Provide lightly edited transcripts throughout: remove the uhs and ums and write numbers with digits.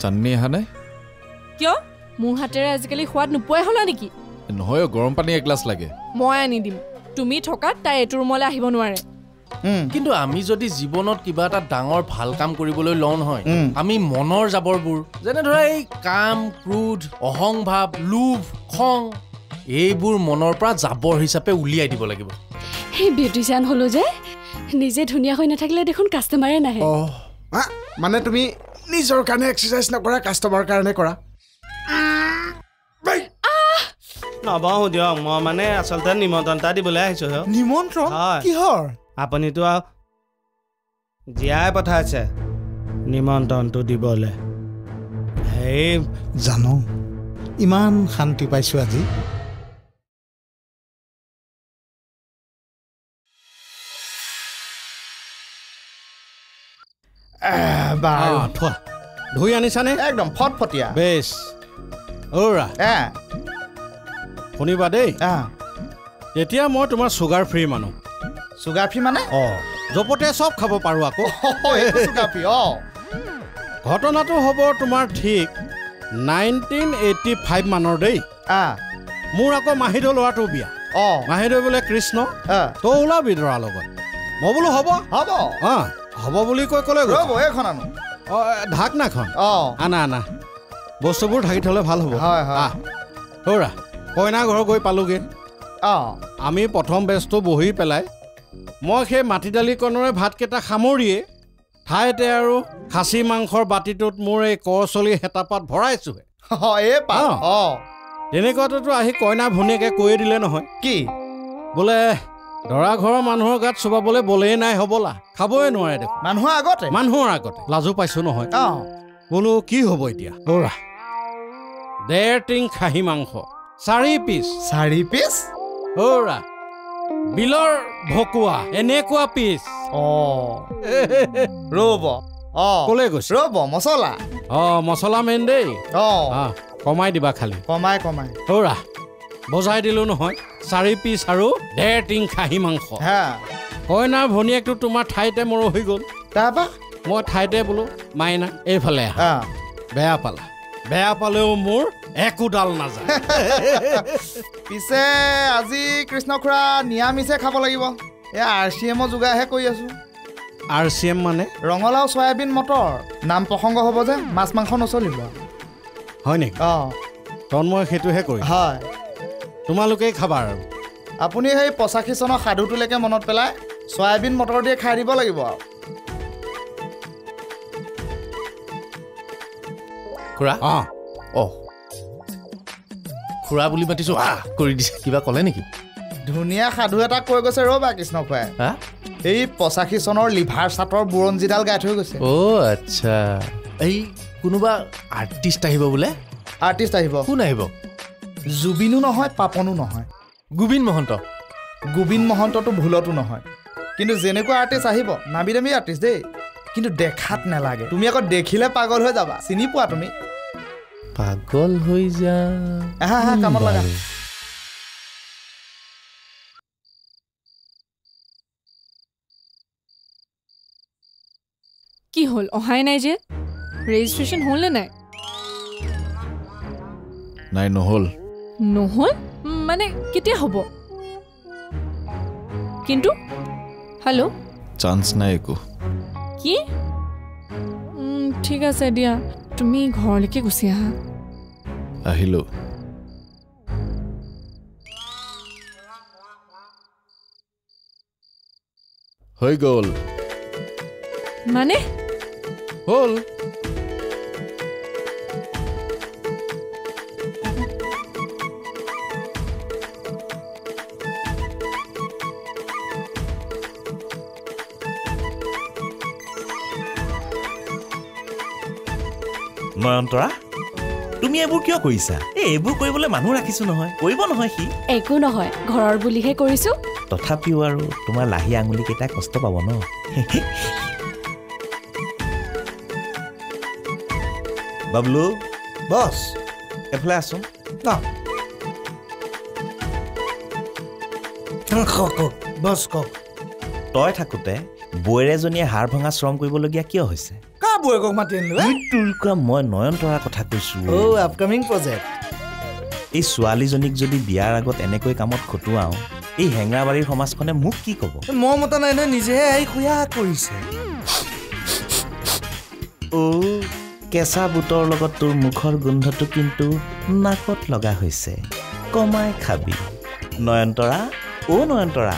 চান্নি আহা নাই কিয় মোৰ হাতেৰে আজিকালি সোৱাদ নোপোৱাই হলা নেকি নহয় গৰম পানী এক গ্লাছ লাগে মই আনি দিম তুমি থকাত তাই এইটো ৰুমলৈ আহিব নোৱাৰে কিন্তু আমি যদি জীৱনত কিবা এটা ডাঙৰ ভাল কাম কৰিবলৈ লওঁ নহয় আমি মনৰ জাবৰবোৰ যেনে ধৰা এই কাম ক্ৰোধ অহংভাৱ লোভ খং এইবোৰ মনৰ পৰা জাবৰ হিচাপে উলিয়াই দিব লাগিব এই বিউটিচিয়ান হলো যে নিজে ধুনীয়া হৈ নাথাকিলে দেখোন কাষ্টমাৰে নাহে মানে তুমি নিজৰ কাৰণে এক্সাৰচাইজ নকৰা কাষ্টমাৰ কাৰণে কৰা নবহো দিয়ক মই মানে আচলতে নিমন্ত্ৰণ এটা দিবলৈ আহিছো নিমন্ত্ৰণ কিহৰ আপুনিতো জীয়াই পঠাইছে নিমন্ত্ৰণটো দিবলৈ সেই জানো ইমান শান্তি পাইছো আজি ধুই আনিছানে একদম ফটফটীয়া বেছ অ'ৰা শুনিবা দেই এতিয়া মই তোমাৰ চুগাৰ ফ্ৰী মানুহ চুগাৰ ফ্ৰী মানে জপতে চব খাব পাৰোঁ আকৌ ঘটনাটো হ'ব তোমাৰ ঠিক 1985 মানৰ দেই মোৰ আকৌ মাহিদৈ ল'ৰাটোৰ বিয়া মাহিদৈ বোলে কৃষ্ণ তই ওলাবি দৰাৰ লগত মই বোলো হ'ব হ'ব হ'ব বুলি কৈ ক'লে এইখন আনো ঢাকনাখন আনা বস্তুবোৰ ঢাকি থ'লে ভাল হ'ব হৌৰা কইনা ঘৰ গৈ পালোগৈ আমি প্ৰথম বেচটো বহি পেলাই মই সেই মাটি দালিকণৰে ভাতকেইটা সামৰিয়ে ঠাইতে আৰু খাচী মাংসৰ বাতিটোত মোৰ এই কৰচলি হেতাপাত ভৰাইছোহে তেনেকুৱাটোতো আহি কইনা ভনীয়েকে কৈয়ে দিলে নহয় কি বোলে দৰা ঘৰৰ মানুহৰ গাত চুবাবলৈ বলেই নাই হ'বলা খাবই নোৱাৰে দেখোন মানুহৰ আগতে লাজো পাইছো নহয় বোলো কি হ'ব এতিয়া দৰা 1.5 টিং খাহী মাংস 4 পিচ হৌৰা বিলৰ ভকুৱা এনেকুৱা পিচ ৰ'ব ক'লে গৈছে ৰ'ব মছলা মছলা মেইন দেই কমাই দিবা খালি কমাই হৌৰা বজাই দিলোঁ নহয় 4 পিচ আৰু 1.5 টিং খাহী মাংস কইনাৰ ভনীয়েকটো তোমাৰ ঠাইতে মোৰ হৈ গ'ল তাৰপা মই ঠাইতে বোলো মাইনা এইফালে বেয়া পালেও মোৰ একোডাল নাযায় পিছে আজি কৃষ্ণ খুৰা নিৰামিষে খাব লাগিব RCM যোগাৰহে কৰি আছো RCM মানে ৰঙালাও চয়াবিন মটৰ নাম প্ৰসংগ হ'ব যে মাছ মাংস নচলিব হয় নেকি তন মই সেইটোহে কৰিম হয় তোমালোকেই খাবা আৰু আপুনি সেই 85 চনৰ সাধুটোলৈকে মনত পেলাই চয়াবিন মটৰ দিয়ে খাই দিব লাগিব আৰু খুৰা খুৰা বুলি মাতিছো কৰি দিছে কিবা ক'লে নেকি ধুনীয়া সাধু এটা কৈ গৈছে ৰ'বা কৃষ্ণ খুৰাই এই 85 চনৰ লিভাৰ চাটৰ বুৰঞ্জীডাল গাই থৈ গৈছে আচ্ছা এই কোনোবা আৰ্টিষ্ট আহিব বোলে কোন আহিব জুবিনো নহয় পাপনো নহয় গোবিন মহন্তটো ভুলতো নহয় কিন্তু যেনেকুৱা আৰ্টিষ্ট আহিব নামি দামী আৰ্টিষ্ট দেই কিন্তু দেখাত নালাগে তুমি আকৌ দেখিলে পাগল হৈ যাবা চিনি পোৱা তুমি পাগল হৈ যা কামত লাগা কি হ'ল অহাই নাই যে ৰেজিষ্ট্ৰেশ্যন হ'ল নে নাই নহ'ল মানে কেতিয়া হ'ব কিন্তু হেল্ল' চান্স নাই একো কি ঠিক আছে দিয়া তুমি ঘৰলৈকে গুচি আহা আহিলো হৈ গ'ল মানে হ'ল নয়নতৰা তুমি এইবোৰ কিয় কৰিছা এইবোৰ কৰিবলৈ মানুহ ৰাখিছো নহয় কৰিব নহয় সি একো নহয় ঘৰৰ বুলিহে কৰিছো তথাপিও আৰু তোমাৰ লাহি আঙুলি কেইটা কষ্ট পাব ন বাবলু বস এফালে আছো বস কওক তই থাকোতে বৈৰেজনীয়ে হাড় ভঙা শ্ৰম কৰিবলগীয়া কিয় হৈছে কা বৌয়েকক মাতি আনিলো তোৰ কোৱা মই নয়নতৰাৰ কথা কৈছো আপকামিং প্ৰজেক্ট এই ছোৱালীজনীক যদি বিয়াৰ আগত এনেকৈ কামত খটুৱাওঁ এই হেঙৰাবাৰীৰ সমাজখনে মোক কি ক'ব মই মতা নাই নহয় নিজেহে আহি খুয়া কৰিছে কেঁচা বুটৰ লগত তোৰ মুখৰ গোন্ধটো কিন্তু নাকত লগা হৈছে কমাই খাবি নয়নতৰা নয়নতৰা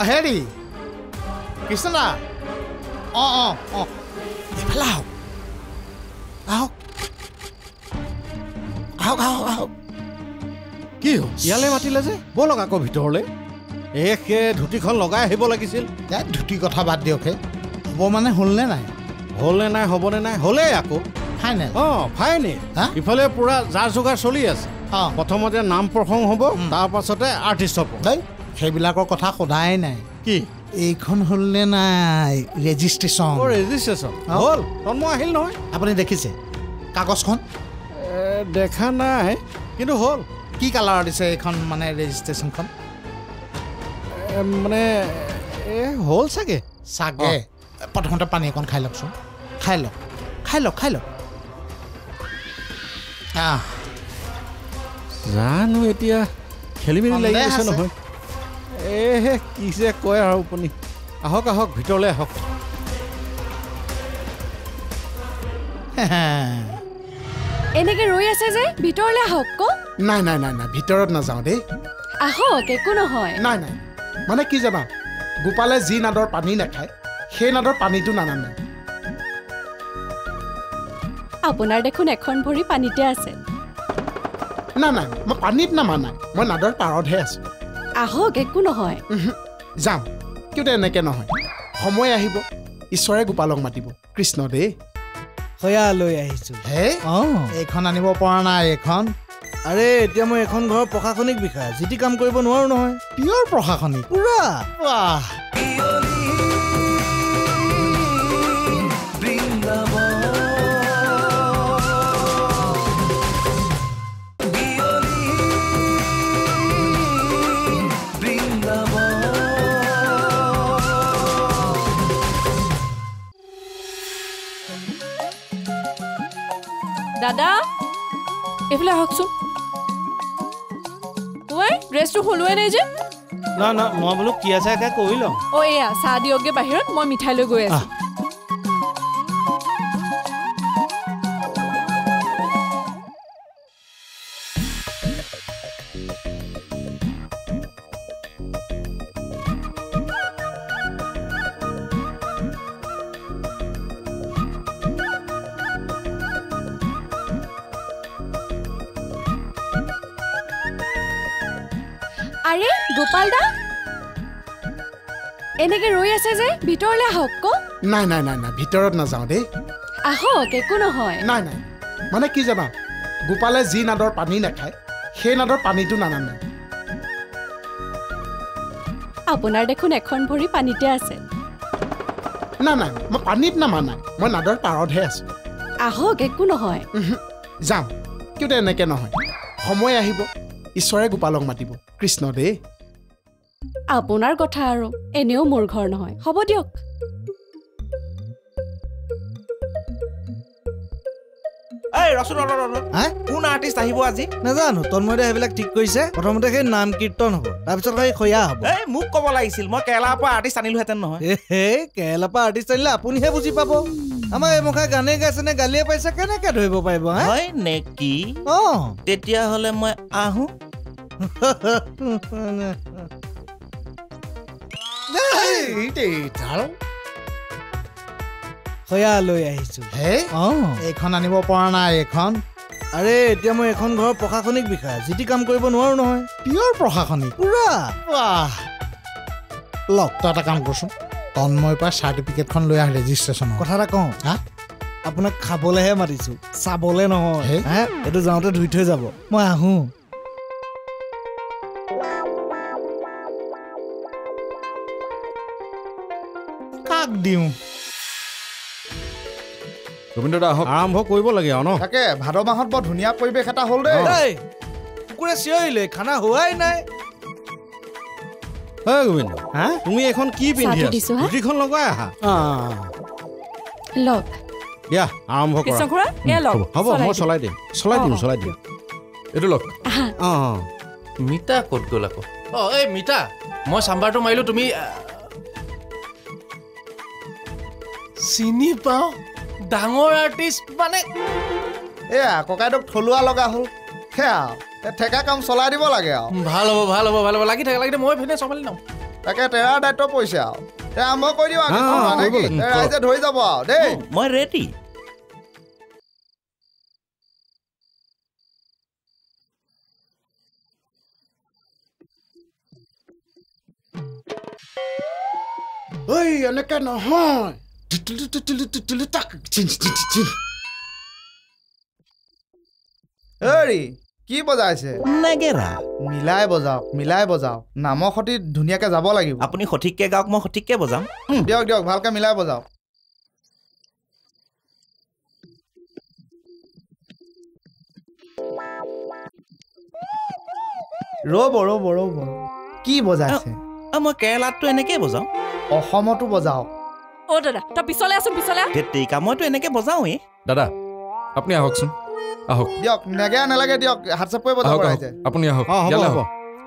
হেৰি কৃষ্ণদা এইফালে আহক আহক আহক আহক কি হ'ল ইয়ালৈ মাতিলে যে ব'লক আকৌ ভিতৰলৈ সেই ধুতিখন লগাই আহিব লাগিছিল ধুতি কথা বাদ দিয়কহে হ'ব মানে হ'লনে নাই হ'বনে নাই হ'লেই আকৌ ফাইনেল ফাইনেল ইফালে পুৰা যাৰ যোগাৰ চলি আছে প্ৰথমতে নাম প্ৰসংগ হ'ব তাৰ পাছতে আৰ্টিষ্ট হ'ব দেই সেইবিলাকৰ কথা সোধাই নাই কি এইখন হ'লনে নাই ৰেজিষ্ট্ৰেশ্যন হ'ল তন্ময় আহিল নহয় আপুনি দেখিছে কাগজখন দেখা নাই কিন্তু হ'ল কি কালাৰ দিছে এইখন মানে ৰেজিষ্ট্ৰেশ্যনখন মানে হ'ল চাগে প্ৰথমতে পানী অকণ খাই লওকচোন খাই লওক জানো এতিয়া খেলি মেলি লাগি আছে নহয় কি যে কয় আৰু আপুনি আহক ভিতৰলৈ আহক এনেকে ৰৈ আছে যে ভিতৰলৈ আহক ক নাই ভিতৰত নাযাওঁ দেই আহক একো নহয় নাই মানে কি জানা গোপালে যি নাদৰ পানী নাখায় সেই নাদৰ পানীটো নানামে আপোনাৰ দেখোন এখন ভৰি পানীতে আছে নাই মই পানীত নামা নাই মই নাদৰ পাৰতহে আছো আহক একো নহয় যাম কিন্তু এনেকে নহয় সময় আহিব ঈশ্বৰে গোপালক মাতিব কৃষ্ণ দেই হয়া লৈ আহিছো এইখন আনিব পৰা নাই এইখন আৰে এতিয়া মই এখন ঘৰৰ প্ৰশাসনিক বিষয়া যিটি কাম কৰিব নোৱাৰো নহয় পিয়ৰ প্ৰশাসনিক পুৰা বাহ দাদা এইফালে আহকচোন তই ড্ৰেছটো সলোৱাই নাই যে না মই বোলো কি আছে একে কৈ লওঁ এয়া চাহ দিয়কগে বাহিৰত মই মিঠাই লৈ গৈ আছো আৰে গোপাল দা এনেকে ৰৈ আছে যে ভিতৰলৈ আহক ক নাই ভিতৰত নাযাওঁ দেই আহক একো নহয় নাই মানে কি জানা গোপালে যি নাদৰ পানী নাখায় সেই নাদৰ পানীটো নানামে আপোনাৰ দেখোন এখন ভৰি পানীতে আছে নাই মই পানীত নামা নাই মই নাদৰ পাৰতহে আছো আহক একো নহয় যাম কিন্তু এনেকে নহয় সময় আহিব ঈশ্বৰে গোপালক মাতিব কৃষ্ণ দেই আপোনাৰ কথা আৰু এনেও মোৰ ঘৰ নহয় হ'ব দিয়ক কোন আৰ্টিষ্ট আহিব আজি নাজানো তন্ময়দে সেইবিলাক ঠিক কৰিছে প্ৰথমতে সেই নাম কীৰ্তন হ'ব তাৰপিছত সেই খয়া হ'ব মোক ক'ব লাগিছিল মই কেৰেলাৰ পৰা আৰ্টিষ্ট আনিলোহেঁতেন নহয় কেৰেলাৰ পৰা আৰ্টিষ্ট আনিলে আপুনিহে বুজি পাব আমাৰ এইমুখা গানে গাইছে নে গালিয়ে পাইছে কেনেকে ধৰিব পাৰিব হয় নেকি তেতিয়াহ'লে মই আহোঁ খয়া লৈ আহিছো এইখন আনিব পৰা নাই এইখন আৰে এতিয়া মই এখন ঘৰৰ প্ৰশাসনিক বিষয়া যিটি কাম কৰিব নোৱাৰো নহয় পিয়ৰ প্ৰশাসনিক পুৰা লওক তই এটা কাম কৰচোন তন্ময়ৰ পৰা চাৰ্টিফিকেটখন লৈ আহ ৰেজিষ্ট্ৰেশ্যন কথা এটা কওঁ আপোনাক খাবলেহে মাতিছো চাবলে নহয় এইটো যাওঁতে ধুই থৈ যাব মই আহোঁ কাক দিওঁ গোবিন্দ দা আহক আৰম্ভ কৰিব লাগে আৰু ন তাকে ভাদ মাহত বৰ ধুনীয়া পৰিৱেশ এটা হ'ল দেই কুকুৰে চিঞৰিলে খানা হোৱাই নাই গোবিন্দ তুমি এখন কি পিন্ধি আছা ধুতিখন লগাই আহা লওক দিয়া আৰম্ভ কৰা হ'ব মই চলাই দিম এইটো লওক মিতা ক'ত গ'ল আকৌ এই মিতা মই চাম্বাৰটো মাৰিলোঁ তুমি চিনি পাওঁ ডাঙৰ আৰ্টিষ্ট মানে এয়া ককাইদেউক থলুৱা লগা হ'ল সেয়া ঠেকা কাম চলাই দিব লাগে আৰু ভাল হ'ব লাগি থাকে মই ফেনে চম্ভালি নাও তাকে তেৰাৰ দায়িত্ব পৰিছে আৰু আৰম্ভ কৰি দিওঁ ৰাইজে ধৰি যাব আৰু দেই মই ৰেডি ঐ এনেকে নহয় হেৰি কি বজাইছে নেগেৰা মিলাই বজাওক নামৰ সতি ধুনীয়াকে যাব লাগিব আপুনি সঠিককে গাওক মই সঠিককে বজাম দিয়ক ভালকে মিলাই বজাওক ৰ'ব কি বজাইছে মই কেৰেলাতটো এনেকে বজাওঁ অসমতো বজাওক দাদা তই পিছলে আছোন পিছলে তেতিকা মইতো এনেকে বজাওঁৱেই দাদা আপুনি আহকচোন আহক দিয়ক নেগেৰা নালাগে দিয়ক হাত চাপৰি বজাব আহিছে আপুনি আহক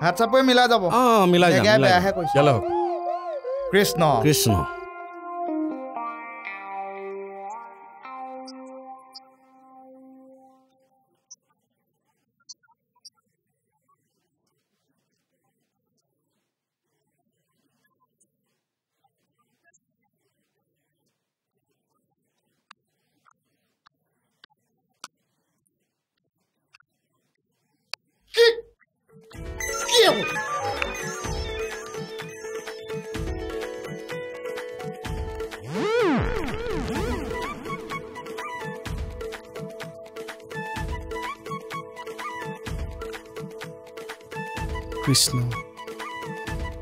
হাত চাপৰি মিলাই যাব বেয়াহে কৈছে কৃষ্ণ কৃষ্ণ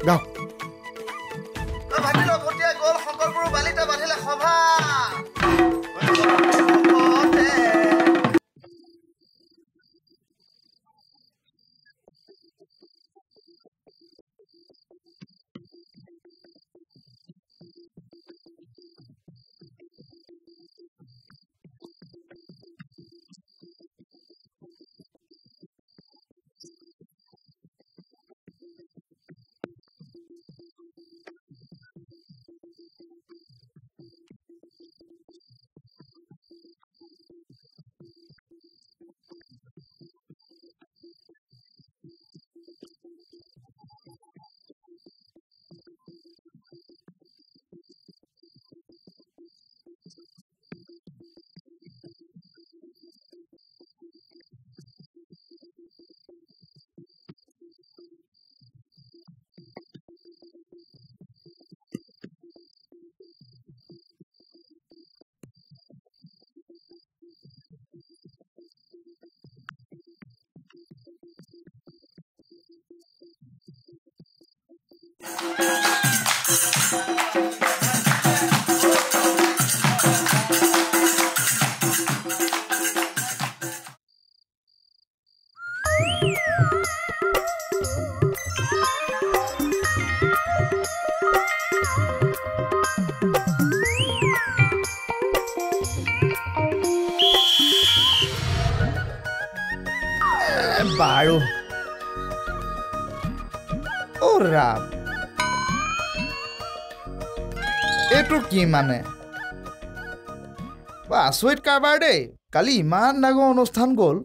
গাওক বাৰু ৰাম এইটো কি মানে আচৰিত কাৰবাৰ দেই কালি ইমান ডাঙৰ অনুষ্ঠান গ'ল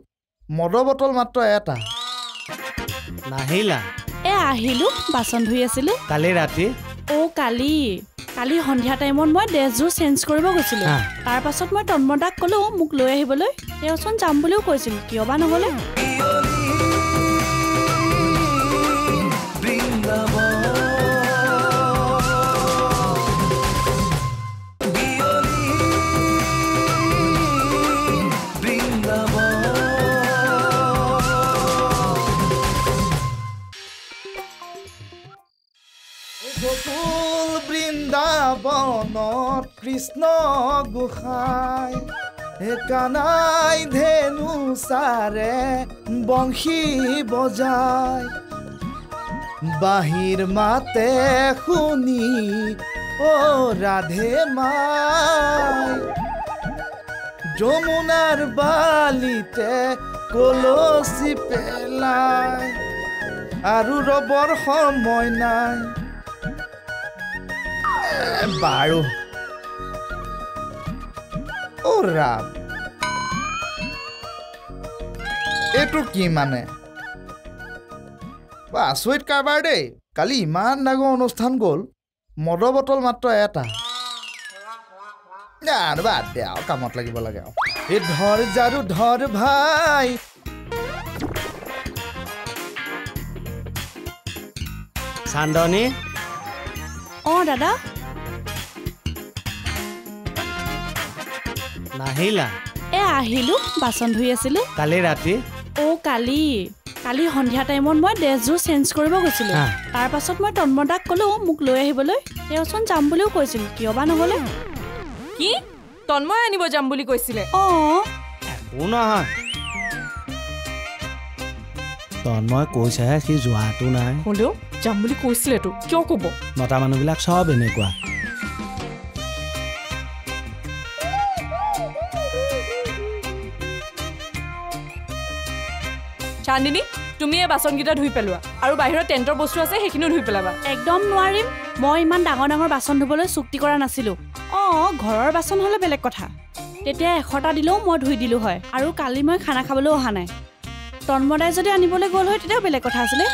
মদৰ বটল মাত্ৰ এটা নাহিলা আহিলো বাচন ধুই আছিলো কালি ৰাতি কালি সন্ধিয়া টাইমত মই ড্ৰেছযোৰ চেঞ্জ কৰিব গৈছিলো তাৰ পাছত মই তন্মদাক ক'লো মোক লৈ আহিবলৈ তেওঁচোন যাম বুলিও কৈছিল কিয় বা নহ'লে বৃন্দাবনত কৃষ্ণ গোসাঁই কানাই ধেনু সারে বংশী বজায় বাহির মাতে শুনি ও রাধে মাই যমুনার বালিতে কলসি পেলাই আৰু ৰবৰ সময় নাই বাৰু ও ৰাম এইটো কি মানে আচৰিত কাৰবাৰ দেই কালি ইমান ডাঙৰ অনুষ্ঠান গ'ল মদৰ বটল মাত্ৰ এটা বাদ দে আৰু কামত লাগিব লাগে আৰু এই ধৰ জাৰু ধৰ ভাই চান্দনী দাদা নাহিলা আহিলো বাচন ধুই আছিলো কালি ৰাতি কালি সন্ধিয়া টাইমত মই ড্ৰেছযোৰ চেঞ্জ কৰিব গৈছিলো তাৰ পাছত মই তন্মদাক ক'লো মোক লৈ আহিবলৈ তেওঁচোন যাম বুলিও কৈছিল কিয় বা নহ'লে কি তন্ময় আনিব যাম বুলি কৈছিলে একো নহয় তন্ময় কৈছেহে সি যোৱাটো নাই হ'লেও যাম বুলি কৈছিলেতো কিয় ক'ব মতা মানুহবিলাক চব এনেকুৱা চান্দিনী তুমি এই বাচনকেইটা ধুই পেলোৱা আৰু বাহিৰত টেণ্টৰ বস্তু আছে সেইখিনিও ধুই পেলাবা একদম নোৱাৰিম মই ইমান ডাঙৰ ডাঙৰ বাচন ধুবলৈ চুক্তি কৰা নাছিলো ঘৰৰ বাচন হ'লে বেলেগ কথা তেতিয়া 100টা দিলেও মই ধুই দিলো হয় আৰু কালি মই খানা খাবলৈ অহা নাই তন্মদাই যদি আনিবলৈ গ'ল হয় তেতিয়াও বেলেগ কথা আছিলে